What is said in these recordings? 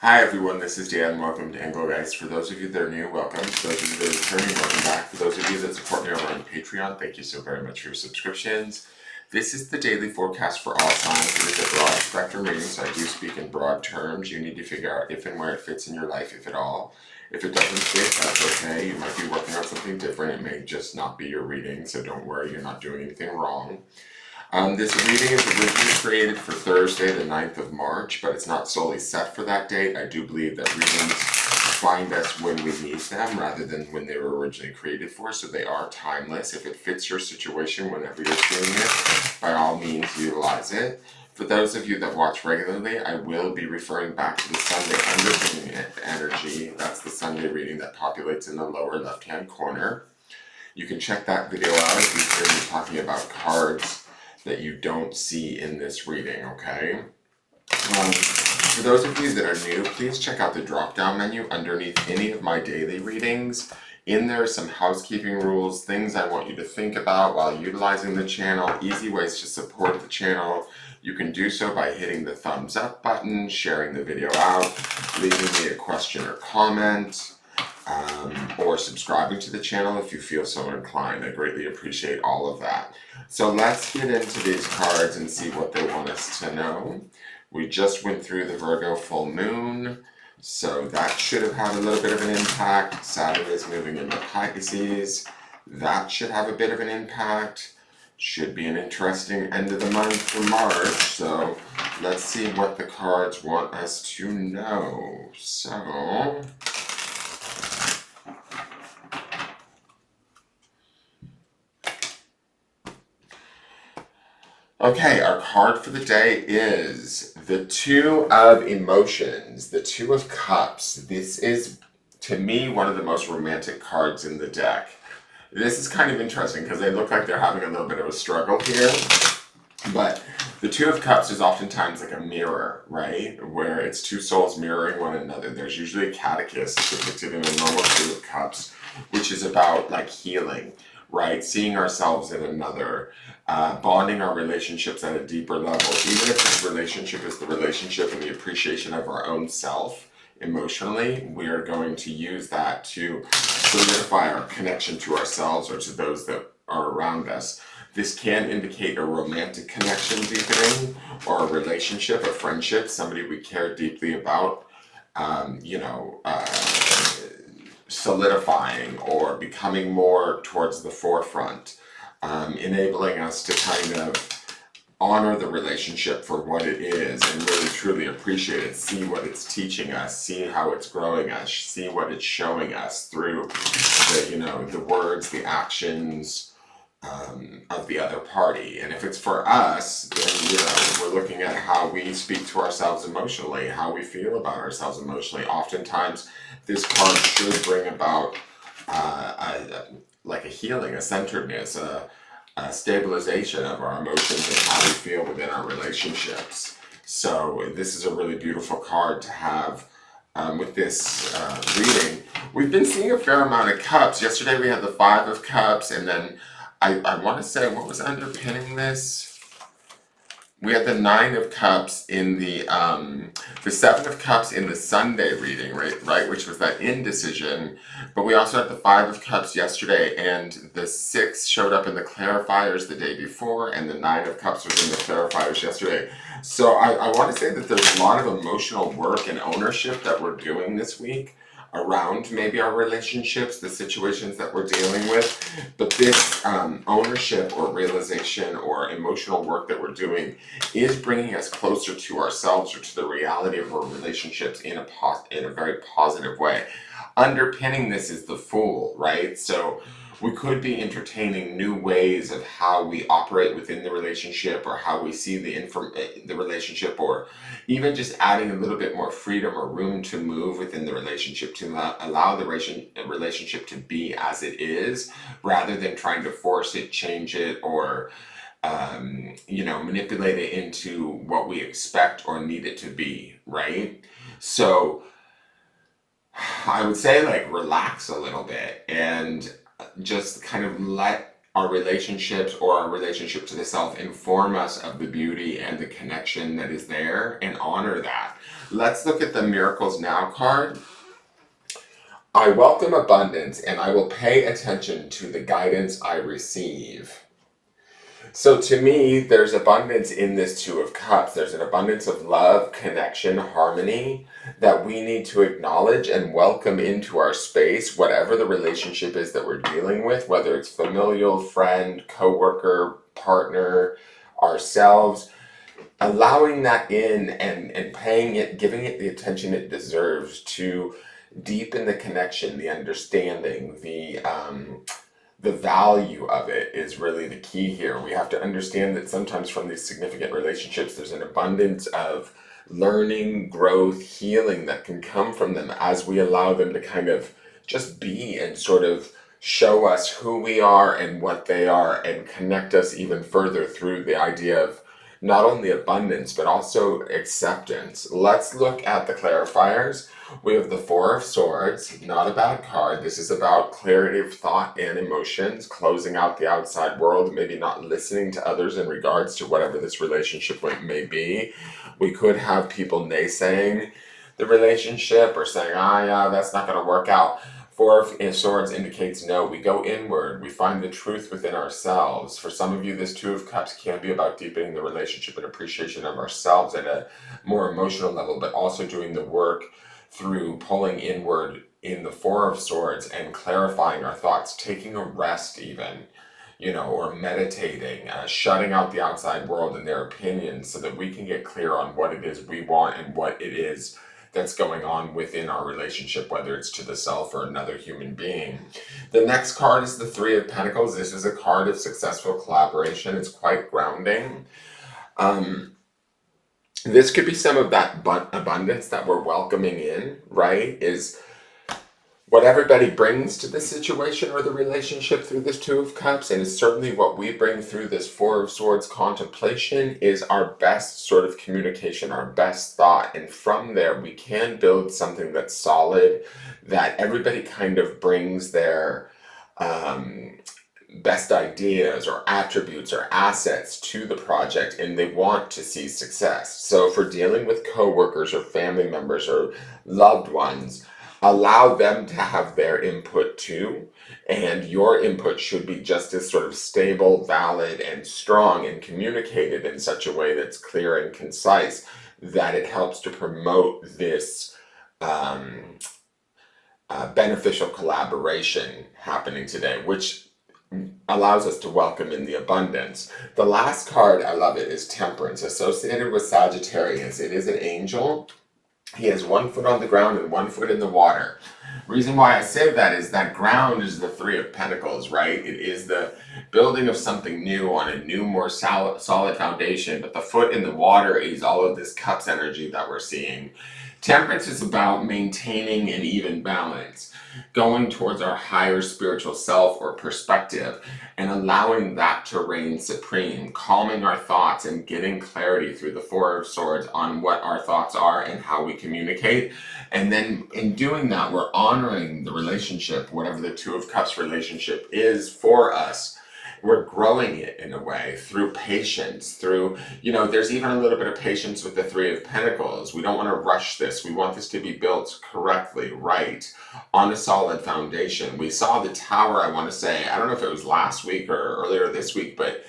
Hi everyone, this is Dan. Welcome to Engelgeist. For those of you that are new, welcome. For those of you that are returning, welcome back. For those of you that support me over on Patreon, thank you so very much for your subscriptions. This is the daily forecast for all signs. It is a broad spectrum reading, so I do speak in broad terms. You need to figure out if and where it fits in your life, if at all. If it doesn't fit, that's okay. You might be working on something different. It may just not be your reading, so don't worry, you're not doing anything wrong. This reading is originally created for Thursday, the 9th of March, but it's not solely set for that date. I do believe that readings find us when we need them rather than when they were originally created for, so they are timeless. If it fits your situation whenever you're seeing it, by all means utilize it. For those of you that watch regularly, I will be referring back to the Sunday underpinning energy. That's the Sunday reading that populates in the lower left-hand corner. You can check that video out if you hear me talking about cards that you don't see in this reading, okay? For those of you that are new, please check out the drop-down menu underneath any of my daily readings. In there are some housekeeping rules, things I want you to think about while utilizing the channel, easy ways to support the channel. You can do so by hitting the thumbs up button, sharing the video out, leaving me a question or comment, or subscribing to the channel if you feel so inclined. I greatly appreciate all of that. So let's get into these cards and see what they want us to know. We just went through the Virgo full moon, so that should have had a little bit of an impact. Saturn is moving into Pisces. That should have a bit of an impact. Should be an interesting end of the month for March, so let's see what the cards want us to know. So okay, our card for the day is the Two of Emotions, the Two of Cups. This is, to me, one of the most romantic cards in the deck. This is kind of interesting because they look like they're having a little bit of a struggle here. But the Two of Cups is oftentimes like a mirror, right? Where it's two souls mirroring one another. There's usually a catechist depicted in a normal Two of Cups, which is about like healing, right? Seeing ourselves in another, bonding our relationships at a deeper level. Even if this relationship is the relationship and the appreciation of our own self emotionally, we are going to use that to solidify our connection to ourselves or to those that are around us. This can indicate a romantic connection deepening or a relationship, a friendship, somebody we care deeply about, solidifying or becoming more towards the forefront, enabling us to kind of honor the relationship for what it is and really truly appreciate it, see what it's teaching us, see how it's growing us, see what it's showing us through the words, the actions, of the other party. And if it's for us, then we're looking at how we speak to ourselves emotionally, how we feel about ourselves emotionally. Oftentimes this card should bring about like a healing, a centeredness, a stabilization of our emotions and how we feel within our relationships. So this is a really beautiful card to have with this reading. We've been seeing a fair amount of cups. Yesterday we had the Five of Cups, and then I want to say, what was underpinning this? We had the Nine of Cups in the Seven of Cups in the Sunday reading, right, which was that indecision. But we also had the Five of Cups yesterday, and the Six showed up in the clarifiers the day before, and the Nine of Cups was in the clarifiers yesterday. So I want to say that there's a lot of emotional work and ownership that we're doing this week around maybe our relationships, the situations that we're dealing with. But this ownership or realization or emotional work that we're doing is bringing us closer to ourselves or to the reality of our relationships in a very positive way. Underpinning this is the Fool, right? So we could be entertaining new ways of how we operate within the relationship or how we see the relationship, or even just adding a little bit more freedom or room to move within the relationship to allow the relationship to be as it is rather than trying to force it, change it, or manipulate it into what we expect or need it to be, right? So I would say like relax a little bit and just kind of let our relationships or our relationship to the self inform us of the beauty and the connection that is there and honor that. Let's look at the Miracles Now card. I welcome abundance and I will pay attention to the guidance I receive. So to me, there's abundance in this Two of Cups. There's an abundance of love, connection, harmony that we need to acknowledge and welcome into our space, whatever the relationship is that we're dealing with, whether it's familial, friend, coworker, partner, ourselves. Allowing that in and paying it, giving it the attention it deserves to deepen the connection, the understanding, the value of it is really the key here. We have to understand that sometimes from these significant relationships, there's an abundance of learning, growth, healing that can come from them as we allow them to kind of just be and sort of show us who we are and what they are and connect us even further through the idea of not only abundance, but also acceptance. Let's look at the clarifiers. We have the Four of Swords, not a bad card. This is about clarity of thought and emotions, closing out the outside world, maybe not listening to others in regards to whatever this relationship may be. We could have people naysaying the relationship or saying, yeah, that's not going to work out. Four of Swords indicates no, we go inward, we find the truth within ourselves. For some of you, this Two of Cups can be about deepening the relationship and appreciation of ourselves at a more emotional level, but also doing the work through pulling inward in the Four of Swords and clarifying our thoughts, taking a rest even, or meditating, shutting out the outside world and their opinions so that we can get clear on what it is we want and what it is that's going on within our relationship, whether it's to the self or another human being. The next card is the Three of Pentacles. This is a card of successful collaboration. It's quite grounding. This could be some of that abundance that we're welcoming in, right? Is what everybody brings to the situation or the relationship through this Two of Cups, and it's certainly what we bring through this Four of Swords contemplation, is our best sort of communication, our best thought. And from there, we can build something that's solid, that everybody kind of brings their best ideas or attributes or assets to the project, and they want to see success. So if we're dealing with coworkers or family members or loved ones, allow them to have their input too, and your input should be just as sort of stable, valid, and strong, and communicated in such a way that's clear and concise, that it helps to promote this beneficial collaboration happening today, which allows us to welcome in the abundance. The last card, I love it, is Temperance, associated with Sagittarius. It is an angel. He has 1 foot on the ground and 1 foot in the water. Reason why I say that is that ground is the Three of Pentacles, right? It is the building of something new on a new, more solid foundation. But the foot in the water is all of this Cups energy that we're seeing. Temperance is about maintaining an even balance, going towards our higher spiritual self or perspective, and allowing that to reign supreme, calming our thoughts and getting clarity through the Four of Swords on what our thoughts are and how we communicate. And then in doing that, we're honoring the relationship, whatever the Two of Cups relationship is for us. We're growing it in a way through patience, through, there's even a little bit of patience with the Three of Pentacles. We don't want to rush this. We want this to be built correctly, right, on a solid foundation. We saw the Tower, I want to say, I don't know if it was last week or earlier this week, but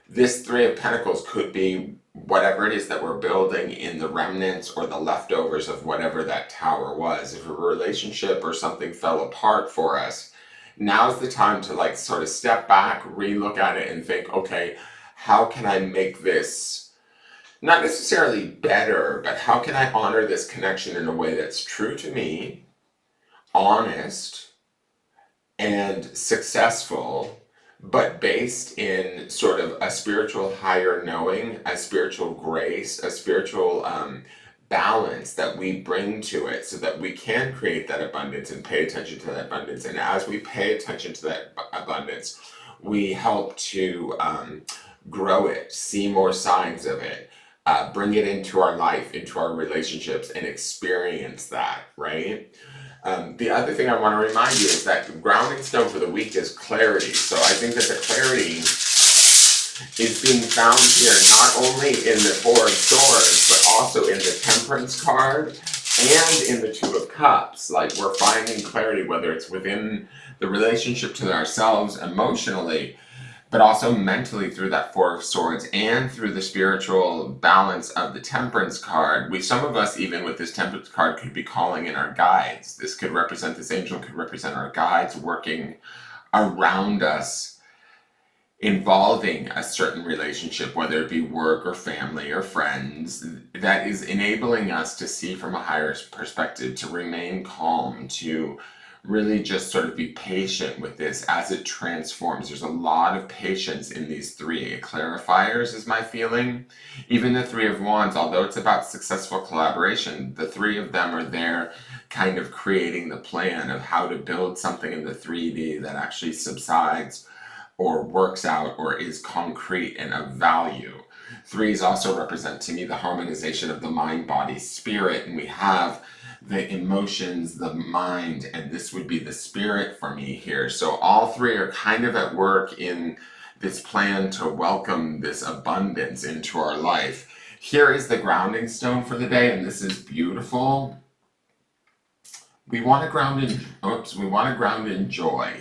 this Three of Pentacles could be whatever it is that we're building in the remnants or the leftovers of whatever that tower was. If a relationship or something fell apart for us, now's the time to sort of step back, re-look at it and think, okay, how can I make this not necessarily better, but how can I honor this connection in a way that's true to me, honest, and successful, but based in sort of a spiritual higher knowing, a spiritual grace, a spiritual balance that we bring to it, so that we can create that abundance and pay attention to that abundance. And as we pay attention to that abundance, we help to grow it, see more signs of it, bring it into our life, into our relationships, and experience that, right? The other thing I want to remind you is that the grounding stone for the week is clarity. So I think that the clarity is being found here not only in the Four of Swords, but also in the Temperance card and in the Two of Cups. Like, we're finding clarity, whether it's within the relationship to ourselves emotionally, but also mentally through that Four of Swords and through the spiritual balance of the Temperance card. Some of us, even with this Temperance card, could be calling in our guides. This angel could represent our guides working around us, involving a certain relationship, whether it be work or family or friends, that is enabling us to see from a higher perspective, to remain calm, to really just sort of be patient with this as it transforms. There's a lot of patience in these three clarifiers, is my feeling. Even the Three of Wands, although it's about successful collaboration, the three of them are there kind of creating the plan of how to build something in the 3D that actually subsides or works out or is concrete and of value. Threes also represent to me the harmonization of the mind, body, spirit, and we have the emotions, the mind, and this would be the spirit for me here. So all three are kind of at work in this plan to welcome this abundance into our life. Here is the grounding stone for the day, and this is beautiful. We want to ground in joy.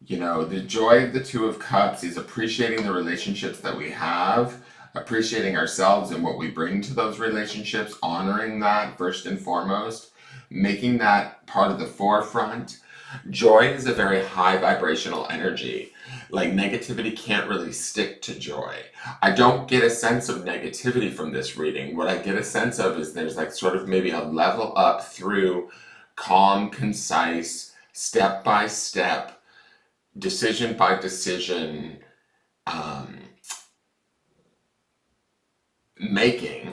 You know, the joy of the Two of Cups is appreciating the relationships that we have, appreciating ourselves and what we bring to those relationships, honoring that first and foremost, making that part of the forefront. Joy is a very high vibrational energy. Like, negativity can't really stick to joy. I don't get a sense of negativity from this reading. What I get a sense of is there's like sort of maybe a level up through calm, concise, step by step, decision by decision making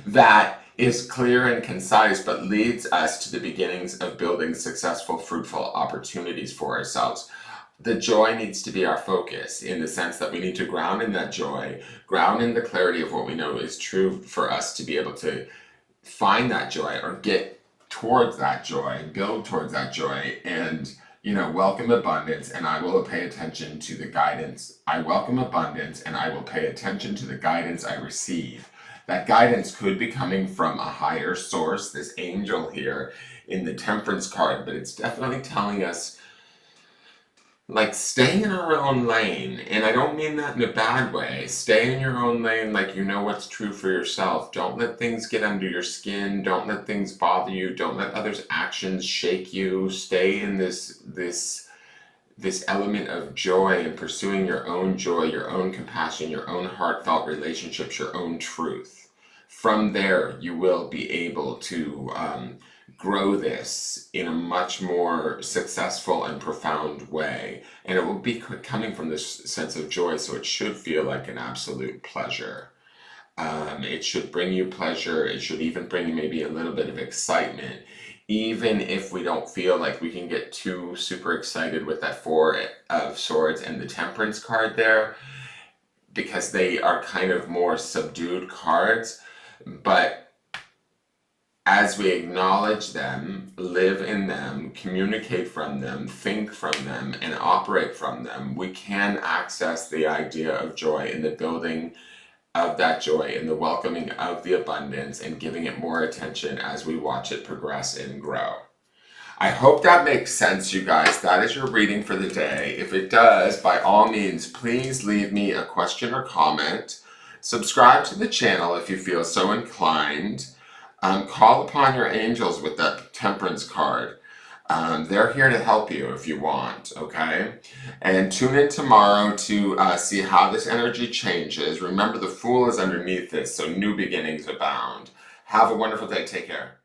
that is clear and concise, but leads us to the beginnings of building successful, fruitful opportunities for ourselves. The joy needs to be our focus, in the sense that we need to ground in that joy, ground in the clarity of what we know is true for us to be able to find that joy or get towards that joy, build towards that joy, and welcome abundance, and I will pay attention to the guidance. I welcome abundance, and I will pay attention to the guidance I receive. That guidance could be coming from a higher source, this angel here in the Temperance card, but it's definitely telling us, like, stay in our own lane. And I don't mean that in a bad way. Stay in your own lane, like you know what's true for yourself. Don't let things get under your skin. Don't let things bother you. Don't let others' actions shake you. Stay in this element of joy and pursuing your own joy, your own compassion, your own heartfelt relationships, your own truth. From there, you will be able to grow this in a much more successful and profound way, and it will be coming from this sense of joy, so it should feel like an absolute pleasure. It should bring you pleasure. It should even bring you maybe a little bit of excitement, even if we don't feel like we can get too super excited with that Four of Swords and the Temperance card there, because they are kind of more subdued cards. But as we acknowledge them, live in them, communicate from them, think from them, and operate from them, we can access the idea of joy in the building of that joy and the welcoming of the abundance and giving it more attention as we watch it progress and grow. I hope that makes sense, you guys. That is your reading for the day. If it does, by all means, please leave me a question or comment. Subscribe to the channel if you feel so inclined. Call upon your angels with that Temperance card. They're here to help you if you want, okay? And tune in tomorrow to see how this energy changes. Remember, the Fool is underneath this, so new beginnings abound. Have a wonderful day. Take care.